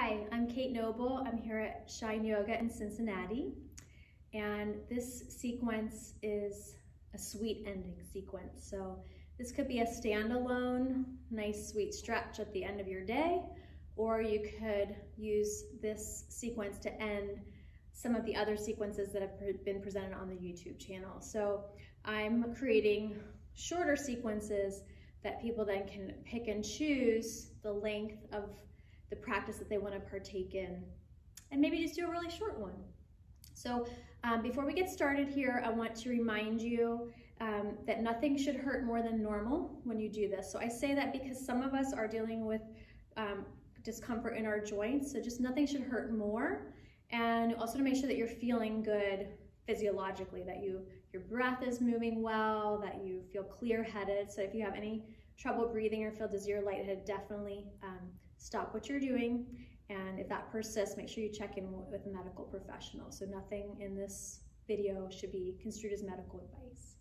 Hi, I'm Kate Noble. I'm here at Shine Yoga in Cincinnati, and this sequence is a sweet ending sequence. So this could be a standalone, nice sweet stretch at the end of your day, or you could use this sequence to end some of the other sequences that have been presented on the YouTube channel. So I'm creating shorter sequences that people then can pick and choose the length of the practice that they want to partake in, and maybe just do a really short one. So before we get started here, I want to remind you that nothing should hurt more than normal when you do this. So I say that because some of us are dealing with discomfort in our joints, so just nothing should hurt more. And also to make sure that you're feeling good physiologically, that your breath is moving well, that you feel clear-headed. So if you have any trouble breathing or feel dizzy or lightheaded, definitely stop what you're doing. And if that persists, make sure you check in with a medical professional. So nothing in this video should be construed as medical advice.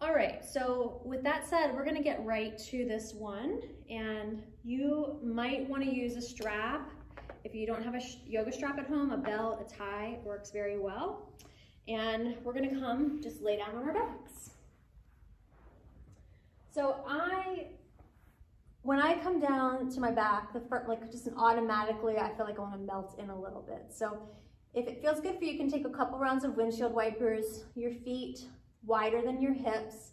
All right, so with that said, we're gonna get right to this one. And you might wanna use a strap. If you don't have a yoga strap at home, a belt, a tie works very well. And we're gonna just lay down on our backs. So when I come down to my back, just automatically, I feel like I want to melt in a little bit. So if it feels good for you, you can take a couple rounds of windshield wipers, your feet wider than your hips,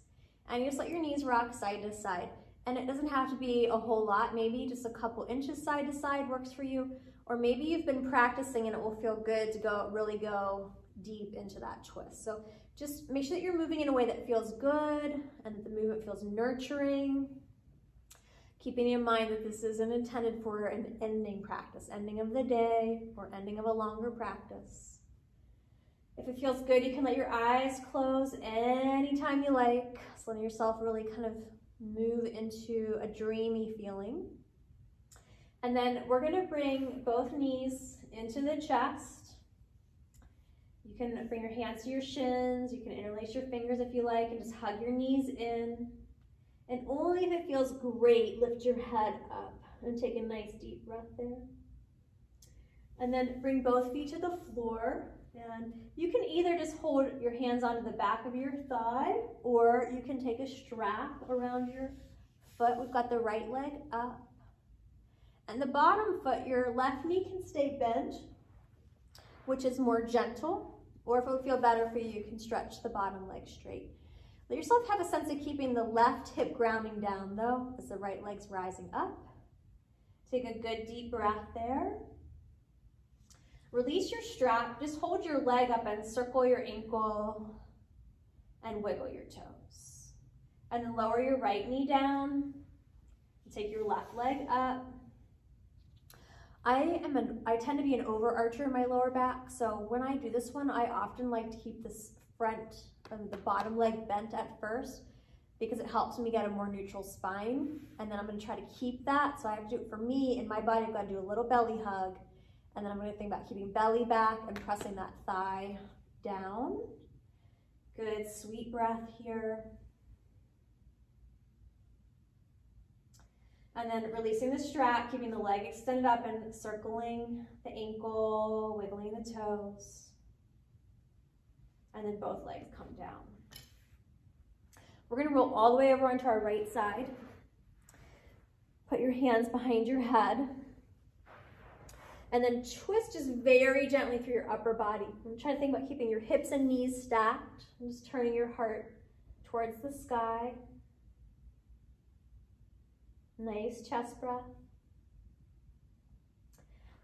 and you just let your knees rock side to side. And it doesn't have to be a whole lot, maybe just a couple inches side to side works for you, or maybe you've been practicing and it will feel good to really go deep into that twist. So just make sure that you're moving in a way that feels good and that the movement feels nurturing. Keeping in mind that this isn't intended for an ending practice, ending of the day or ending of a longer practice. If it feels good, you can let your eyes close anytime you like, just letting yourself really kind of move into a dreamy feeling. And then we're gonna bring both knees into the chest. You can bring your hands to your shins, you can interlace your fingers if you like, and just hug your knees in. And only if it feels great, lift your head up and take a nice deep breath there. And then bring both feet to the floor. And you can either just hold your hands onto the back of your thigh, or you can take a strap around your foot. We've got the right leg up. And the bottom foot, your left knee can stay bent, which is more gentle. Or if it would feel better for you, you can stretch the bottom leg straight. Let yourself have a sense of keeping the left hip grounding down though, as the right leg's rising up. Take a good deep breath there. Release your strap, just hold your leg up and circle your ankle and wiggle your toes. And then lower your right knee down, and take your left leg up. I tend to be an overarcher in my lower back, so when I do this one, I often like to keep this front and the bottom leg bent at first because it helps me get a more neutral spine. And then I'm going to try to keep that. So I have to do it for me in my body. I've got to do a little belly hug. And then I'm going to think about keeping belly back and pressing that thigh down. Good, sweet breath here. And then releasing the strap, keeping the leg extended up and circling the ankle, wiggling the toes. And then both legs come down. We're gonna roll all the way over onto our right side. Put your hands behind your head. And then twist just very gently through your upper body. I'm trying to think about keeping your hips and knees stacked. And just turning your heart towards the sky. Nice chest breath.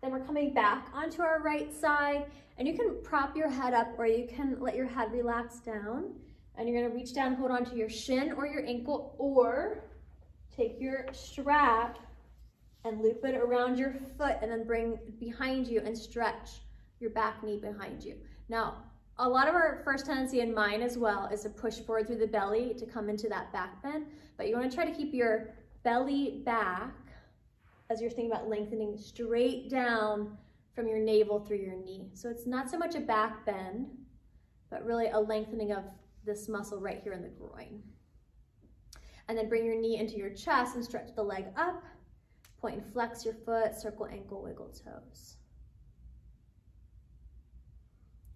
Then we're coming back onto our right side, and you can prop your head up or you can let your head relax down. And you're gonna reach down, hold onto your shin or your ankle, or take your strap and loop it around your foot and then bring behind you and stretch your back knee behind you. Now, a lot of our first tendency, in mine as well, is to push forward through the belly to come into that back bend, but you wanna try to keep your belly back as you're thinking about lengthening straight down from your navel through your knee. So it's not so much a back bend, but really a lengthening of this muscle right here in the groin. And then bring your knee into your chest and stretch the leg up. Point and flex your foot, circle, ankle, wiggle toes.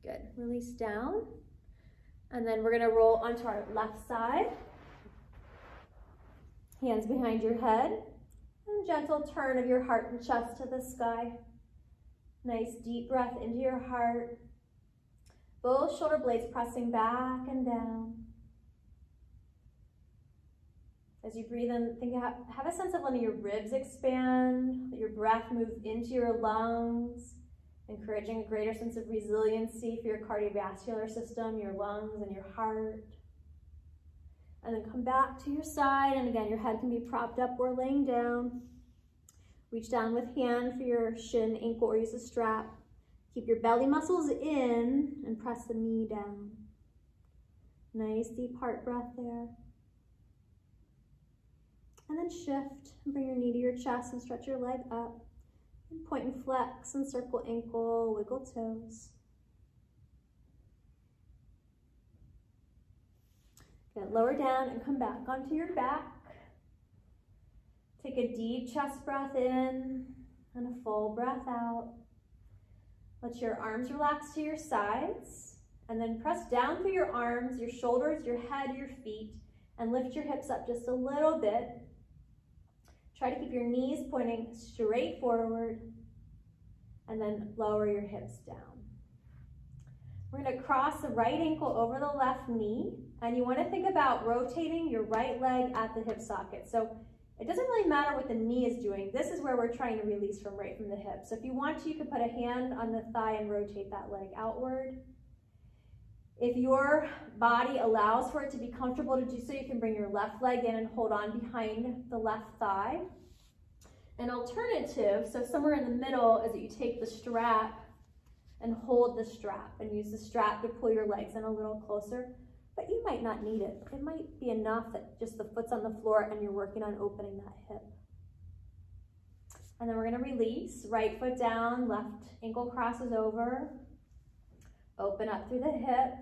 Good, release down. And then we're gonna roll onto our left side. Hands behind your head. And gentle turn of your heart and chest to the sky. Nice deep breath into your heart. Both shoulder blades pressing back and down. As you breathe in, have a sense of letting your ribs expand, let your breath move into your lungs, encouraging a greater sense of resiliency for your cardiovascular system, your lungs, and your heart. And then come back to your side, and again, your head can be propped up or laying down. Reach down with hand for your shin, ankle, or use a strap. Keep your belly muscles in and press the knee down. Nice deep heart breath there. And then shift and bring your knee to your chest and stretch your leg up. And point and flex and circle ankle, wiggle toes. Good, lower down and come back onto your back. Take a deep chest breath in and a full breath out. Let your arms relax to your sides and then press down through your arms, your shoulders, your head, your feet, and lift your hips up just a little bit. Try to keep your knees pointing straight forward and then lower your hips down. We're going to cross the right ankle over the left knee, and you want to think about rotating your right leg at the hip socket. So it doesn't really matter what the knee is doing. This is where we're trying to release from right from the hip. So if you want to, you could put a hand on the thigh and rotate that leg outward. If your body allows for it to be comfortable to do so, you can bring your left leg in and hold on behind the left thigh. An alternative, so somewhere in the middle, is that you take the strap and hold the strap and use the strap to pull your legs in a little closer, but you might not need it. It might be enough that just the foot's on the floor and you're working on opening that hip. And then we're gonna release, right foot down, left ankle crosses over, open up through the hip.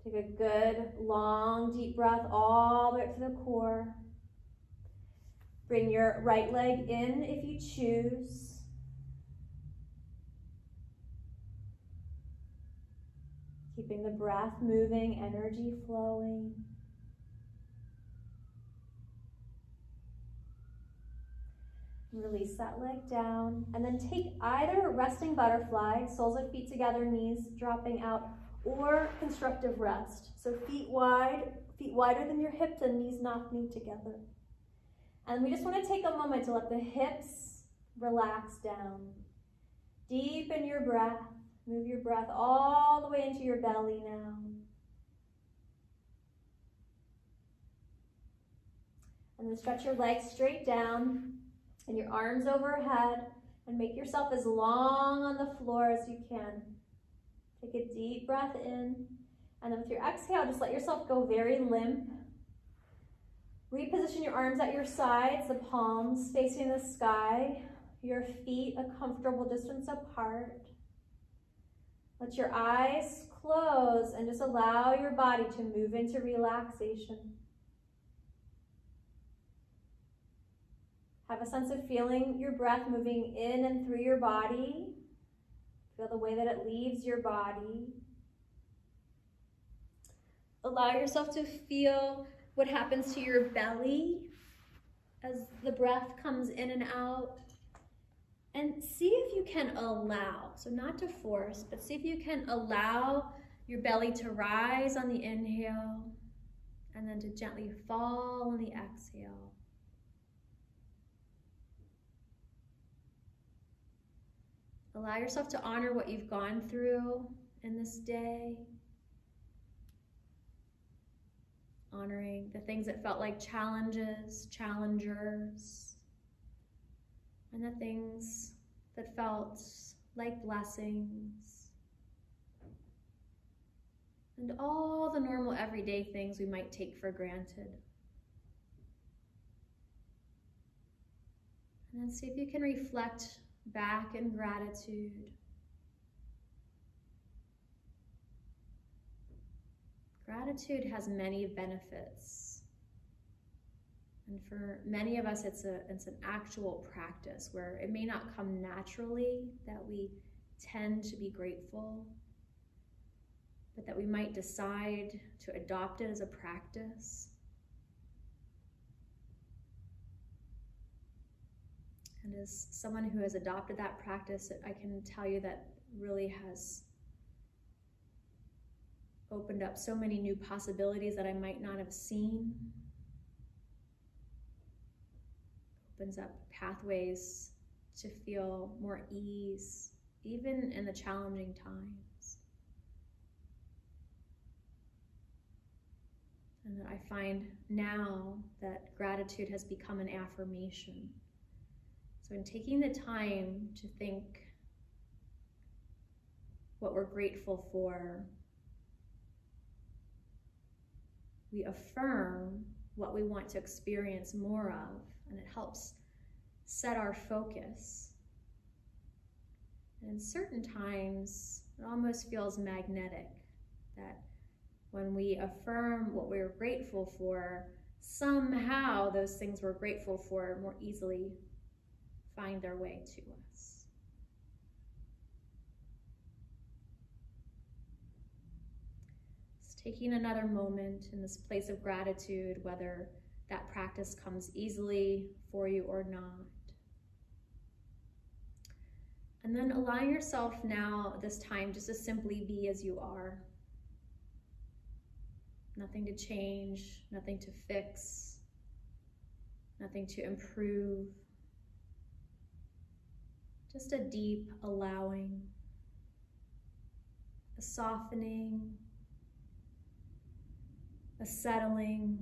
Take a good, long, deep breath all the way up to the core. Bring your right leg in if you choose. Keeping the breath moving, energy flowing. Release that leg down. And then take either resting butterfly, soles of feet together, knees dropping out, or constructive rest. So feet wider than your hips and knees not knee together. And we just want to take a moment to let the hips relax down. Deepen your breath. Move your breath all the way into your belly now. And then stretch your legs straight down and your arms overhead, and make yourself as long on the floor as you can. Take a deep breath in, and then with your exhale, just let yourself go very limp. Reposition your arms at your sides, the palms facing the sky, your feet a comfortable distance apart. Let your eyes close and just allow your body to move into relaxation. Have a sense of feeling your breath moving in and through your body. Feel the way that it leaves your body. Allow yourself to feel what happens to your belly as the breath comes in and out. And see if you can allow, so not to force, but see if you can allow your belly to rise on the inhale and then to gently fall on the exhale. Allow yourself to honor what you've gone through in this day. Honoring the things that felt like challenges, challengers, and the things that felt like blessings. And all the normal everyday things we might take for granted. And then see if you can reflect back in gratitude. Gratitude has many benefits. And for many of us, it's an actual practice where it may not come naturally that we tend to be grateful, but that we might decide to adopt it as a practice. And as someone who has adopted that practice, I can tell you that really has opened up so many new possibilities that I might not have seen. Opens up pathways to feel more ease, even in the challenging times. And that I find now that gratitude has become an affirmation. So in taking the time to think what we're grateful for, we affirm what we want to experience more of, and it helps set our focus. And in certain times, it almost feels magnetic, that when we affirm what we're grateful for, somehow those things we're grateful for more easily find their way to us. Just taking another moment in this place of gratitude, whether that practice comes easily for you or not. And then allowing yourself now, this time, just to simply be as you are. Nothing to change, nothing to fix, nothing to improve. Just a deep allowing, a softening, a settling,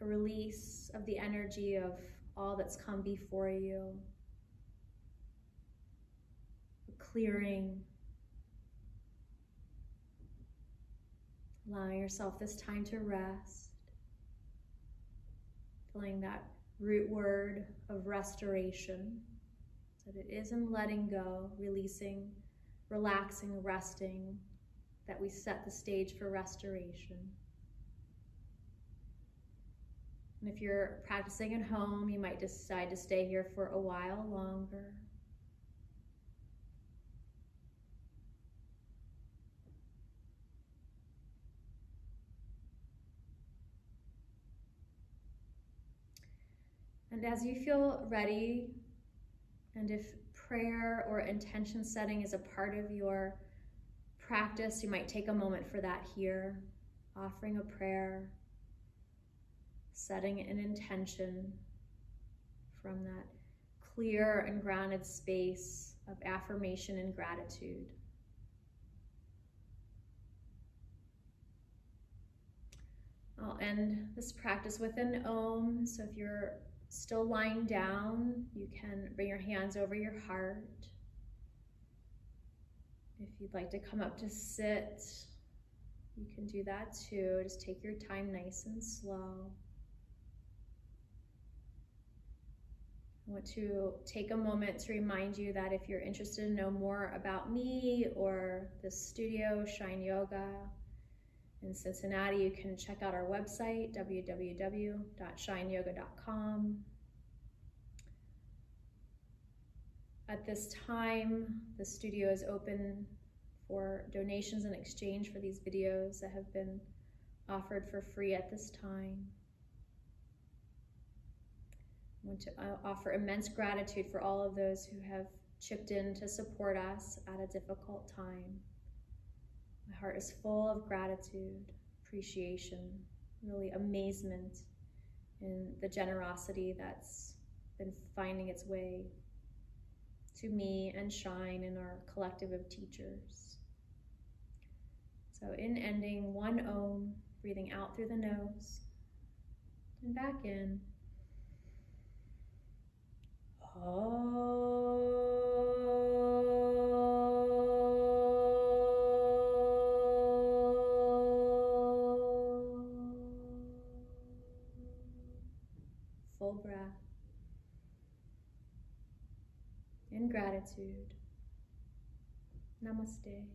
a release of the energy of all that's come before you, a clearing, allowing yourself this time to rest, feeling that root word of restoration. That it is in letting go, releasing, relaxing, resting, that we set the stage for restoration. And if you're practicing at home, you might decide to stay here for a while longer. And as you feel ready, and if prayer or intention setting is a part of your practice, you might take a moment for that here, offering a prayer, setting an intention from that clear and grounded space of affirmation and gratitude. I'll end this practice with an Om, so if you're still lying down, you can bring your hands over your heart. If you'd like to come up to sit, you can do that too. Just take your time nice and slow. I want to take a moment to remind you that if you're interested to know more about me or the studio, Shine Yoga, in Cincinnati, you can check out our website, www.shineyoga.com. At this time, the studio is open for donations in exchange for these videos that have been offered for free at this time. I want to offer immense gratitude for all of those who have chipped in to support us at a difficult time. My heart is full of gratitude, appreciation, really amazement in the generosity that's been finding its way to me and Shine and our collective of teachers. So in ending, one Om, breathing out through the nose and back in. Full breath. In gratitude. Namaste.